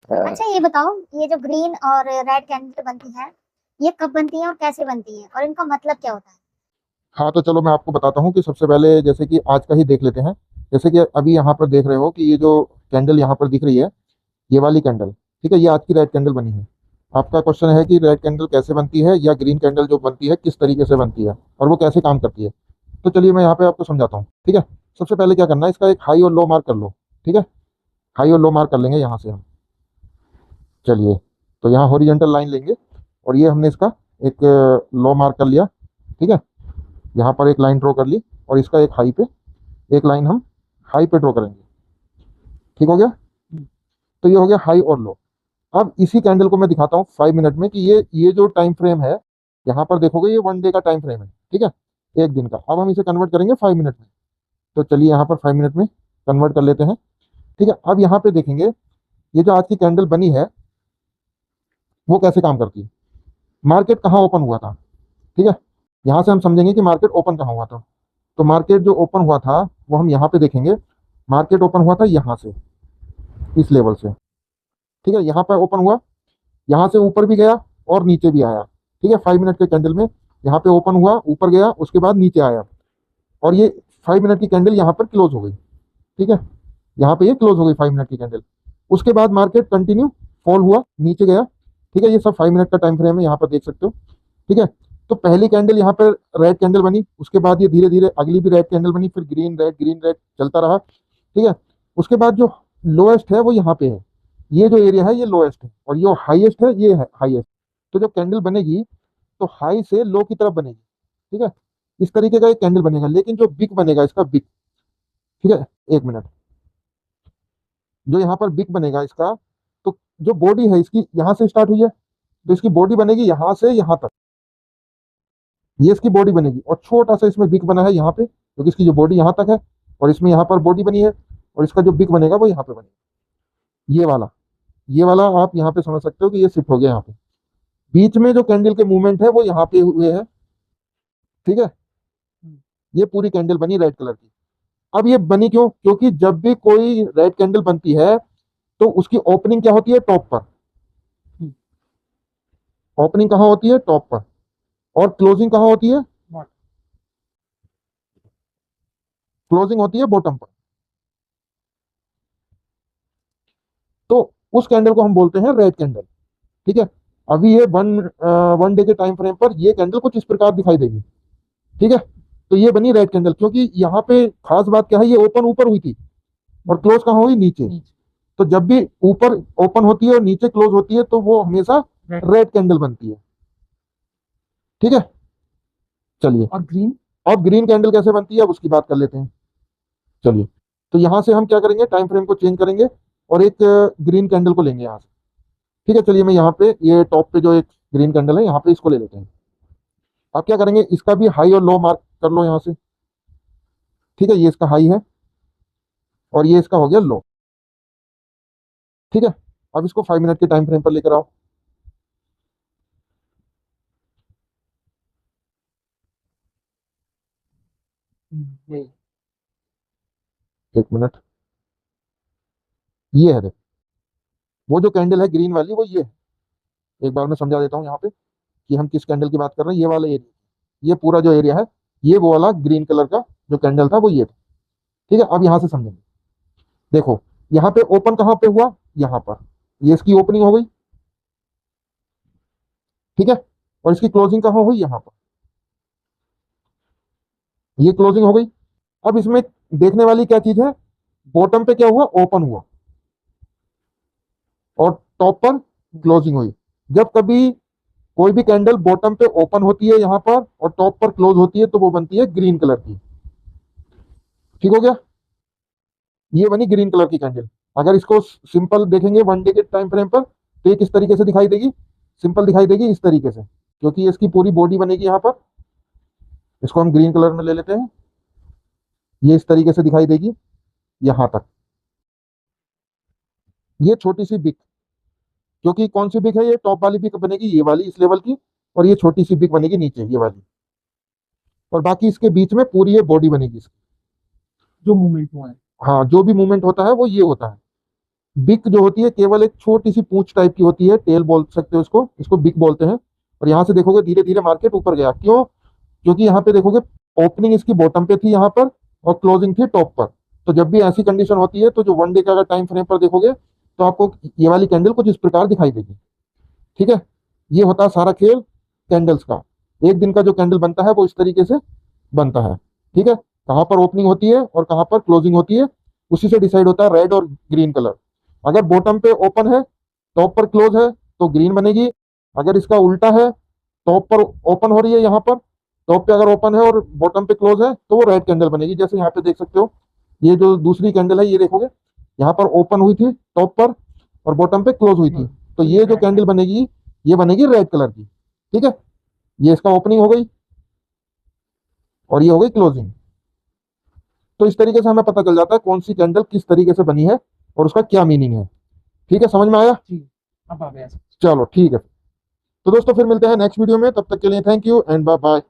अच्छा ये बताओ, ये जो ग्रीन और रेड कैंडल बनती है, ये कब बनती है और कैसे बनती है और इनका मतलब क्या होता है? हाँ, तो चलो मैं आपको बताता हूँ कि सबसे पहले जैसे कि आज का ही देख लेते हैं। जैसे कि अभी यहाँ पर देख रहे हो कि ये जो कैंडल यहाँ पर दिख रही है, ये वाली कैंडल, ठीक है, ये आज की रेड कैंडल बनी है। आपका क्वेश्चन है कि रेड कैंडल कैसे बनती है या ग्रीन कैंडल जो बनती है किस तरीके से बनती है और वो कैसे काम करती है। तो चलिए मैं यहाँ पे आपको समझाता हूँ, ठीक है। सबसे पहले क्या करना है, इसका एक हाई और लो मार्क कर लो, ठीक है। हाई और लो मार्क कर लेंगे यहाँ से हम। चलिए, तो यहाँ हॉरिजॉन्टल लाइन लेंगे और ये हमने इसका एक लो मार्क कर लिया, ठीक है। यहाँ पर एक लाइन ड्रॉ कर ली और इसका एक हाई पे, एक लाइन हम हाई पे ड्रॉ करेंगे। ठीक हो गया। तो ये हो गया हाई और लो। अब इसी कैंडल को मैं दिखाता हूँ 5 मिनट में कि ये जो टाइम फ्रेम है, यहाँ पर देखोगे ये 1 डे का टाइम फ्रेम है, ठीक है, एक दिन का। अब हम इसे कन्वर्ट करेंगे 5 मिनट में। तो चलिए यहाँ पर 5 मिनट में कन्वर्ट कर लेते हैं, ठीक है। अब यहाँ पे देखेंगे ये जो आज की कैंडल बनी है वो कैसे काम करती है। मार्केट कहाँ ओपन हुआ था, ठीक है। यहाँ से हम समझेंगे कि मार्केट ओपन कहाँ हुआ था। तो मार्केट जो ओपन हुआ था वो हम यहाँ पे देखेंगे। मार्केट ओपन हुआ था यहाँ से, इस लेवल से, ठीक है। यहाँ पर ओपन हुआ, यहाँ से ऊपर भी गया और नीचे भी आया, ठीक है। 5 मिनट के कैंडल में यहाँ पे ओपन हुआ, ऊपर गया, उसके बाद नीचे आया और ये 5 मिनट की कैंडल यहाँ पर क्लोज हो गई, ठीक है। यहाँ पे ये क्लोज हो गई 5 मिनट की कैंडल। उसके बाद मार्केट कंटिन्यू फॉल हुआ, नीचे गया, ठीक है। ये सब 5 मिनट का टाइम फ्रेम है, यहाँ पर देख सकते हो, ठीक है। तो पहली कैंडल यहाँ पर रेड कैंडल बनी, उसके बाद ये धीरे धीरे अगली भी रेड कैंडल बनी, फिर ग्रीन रेड चलता रहा, ठीक है। उसके बाद जो लोएस्ट है वो यहाँ पे है, ये जो एरिया है ये लोएस्ट है और ये हाईएस्ट है ये है हाईएस्ट। तो जब कैंडल बनेगी तो हाई से लो की तरफ बनेगी, ठीक है। इस तरीके का एक कैंडल बनेगा, लेकिन जो बिग बनेगा इसका बिग, ठीक है, 1 मिनट। जो यहाँ पर बिग बनेगा इसका, तो जो बॉडी है इसकी यहाँ से स्टार्ट हुई है, तो इसकी बॉडी बनेगी यहाँ से यहाँ तक, ये इसकी बॉडी बनेगी। और छोटा सा इसमें बिग बना है यहाँ पे, क्योंकि इसकी जो बॉडी यहाँ तक है और इसमें यहाँ पर बॉडी बनी है, और इसका जो बिग बनेगा वो यहाँ पे बनेगा, ये वाला आप यहाँ पे समझ सकते हो कि ये शिफ्ट हो गया यहाँ पे। बीच में जो कैंडल के मूवमेंट है वो यहाँ पे हुए है, ठीक है। ये पूरी कैंडल बनी रेड कलर की। अब ये बनी क्यों, क्योंकि जब भी कोई रेड कैंडल बनती है तो उसकी ओपनिंग क्या होती है, टॉप पर। ओपनिंग कहाँ होती है, टॉप पर। और क्लोजिंग कहाँ होती है, क्लोजिंग होती है बॉटम पर। तो उस कैंडल को हम बोलते हैं रेड कैंडल, ठीक है। अभी ये वन डे के टाइम फ्रेम पर ये कैंडल कुछ इस प्रकार दिखाई देगी, ठीक है। तो ये बनी रेड कैंडल, क्योंकि यहाँ पे खास बात क्या है, ये ओपन ऊपर हुई थी और क्लोज कहाँ हुई, नीचे। तो जब भी ऊपर ओपन होती है और नीचे क्लोज होती है तो वो हमेशा रेड कैंडल बनती है, ठीक है। चलिए, और ग्रीन कैंडल कैसे बनती है अब उसकी बात कर लेते हैं। चलिए, तो यहां से हम क्या करेंगे, टाइम फ्रेम को चेंज करेंगे और एक ग्रीन कैंडल को लेंगे यहाँ से, ठीक है। चलिए मैं यहाँ पे ये टॉप पे जो एक ग्रीन कैंडल है यहाँ पे इसको ले लेते हैं। आप क्या करेंगे, इसका भी हाई और लो मार्क कर लो यहाँ से, ठीक है। ये इसका हाई है और ये इसका हो गया लो, ठीक है। अब इसको 5 मिनट के टाइम फ्रेम पर लेकर आओ। यही, 1 मिनट। ये है, देख, वो जो कैंडल है ग्रीन वाली वो ये है। एक बार मैं समझा देता हूँ यहाँ पे कि हम किस कैंडल की बात कर रहे हैं। ये वाला एरिया, ये पूरा जो एरिया है, ये वो वाला ग्रीन कलर का जो कैंडल था वो ये था, ठीक है। अब यहाँ से समझेंगे, देखो यहाँ पे ओपन कहाँ पे हुआ, यहाँ पर, ये इसकी ओपनिंग हो गई, ठीक है। और इसकी क्लोजिंग कहाँ हुई, यहाँ पर, ये क्लोजिंग हो गई। अब इसमें देखने वाली क्या चीज है, बॉटम पे क्या हुआ, ओपन हुआ और टॉप पर क्लोजिंग हुई। जब कभी कोई भी कैंडल बॉटम पे ओपन होती है यहाँ पर और टॉप पर क्लोज होती है तो वो बनती है ग्रीन कलर की, ठीक हो गया। ये बनी ग्रीन कलर की कैंडल। अगर इसको सिंपल देखेंगे 1 डे के टाइम फ्रेम पर तो ये किस तरीके से दिखाई देगी, सिंपल दिखाई देगी इस तरीके से, क्योंकि इसकी पूरी बॉडी बनेगी यहाँ पर। इसको हम ग्रीन कलर में ले लेते हैं, ये इस तरीके से दिखाई देगी यहाँ तक। ये छोटी सी बिक, क्योंकि कौन सी बिक है, ये टॉप वाली बिक बनेगी, ये वाली इस लेवल की, और ये छोटी सी बिक बनेगी नीचे, ये वाली। और बाकी इसके बीच में पूरी ये बॉडी बनेगी इसकी, जो मूवमेंट हुआ है। हाँ, जो भी मूवमेंट होता है वो ये होता है, बिक जो होती है केवल एक छोटी सी पूंछ टाइप की होती है, टेल बोल सकते हो इसको, इसको बिक बोलते हैं। और यहाँ से देखोगे धीरे धीरे मार्केट ऊपर गया, क्यों? क्योंकि यहाँ पे देखोगे ओपनिंग इसकी बॉटम पे थी यहाँ पर और क्लोजिंग थी टॉप पर। तो जब भी ऐसी कंडीशन होती है तो जो वन डे का अगर टाइम फ्रेम पर देखोगे तो आपको ये वाली कैंडल कुछ इस प्रकार दिखाई देगी। ठीक है, ये होता है सारा खेल कैंडल्स का। एक दिन का जो कैंडल बनता है वो इस तरीके से बनता है। ठीक है, कहाँ पर ओपनिंग होती है और कहाँ पर क्लोजिंग होती है उसी से डिसाइड होता है रेड और ग्रीन कलर। अगर बॉटम पे ओपन है, टॉप पर क्लोज है तो ग्रीन बनेगी। अगर इसका उल्टा है, टॉप पर ओपन हो रही है, यहाँ पर टॉप पे अगर ओपन है और बॉटम पे क्लोज है तो वो रेड कैंडल बनेगी। जैसे यहाँ पे देख सकते हो, ये जो दूसरी कैंडल है ये देखोगे यहाँ पर ओपन हुई थी टॉप पर और बॉटम पे क्लोज हुई थी, तो ये जो कैंडल बनेगी ये बनेगी रेड कलर की। ठीक है, ये इसका ओपनिंग हो गई और ये हो गई क्लोजिंग। तो इस तरीके से हमें पता चल जाता है कौन सी कैंडल किस तरीके से बनी है और उसका क्या मीनिंग है। ठीक है, समझ में आया? जी, अब आ गया। चलो ठीक है, तो दोस्तों फिर मिलते हैं नेक्स्ट वीडियो में, तब तक के लिए thank you and bye bye.